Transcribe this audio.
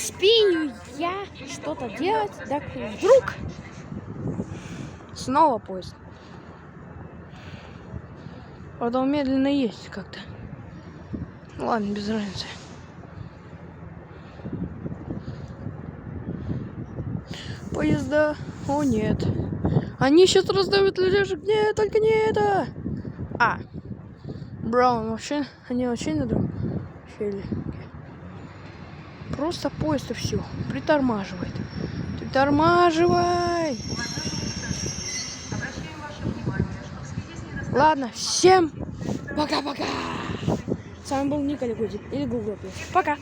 успею я что-то делать, так вдруг снова поезд. Правда, он медленно есть как-то. Ладно, без разницы. Поезда. О, нет. Они сейчас раздавят людей. Нет, только не это. Браун, вообще, они вообще на другом. Просто поезд и все. Притормаживает. Притормаживай! Ладно, всем пока-пока! С вами был Николай Гудик или Google+. Пока!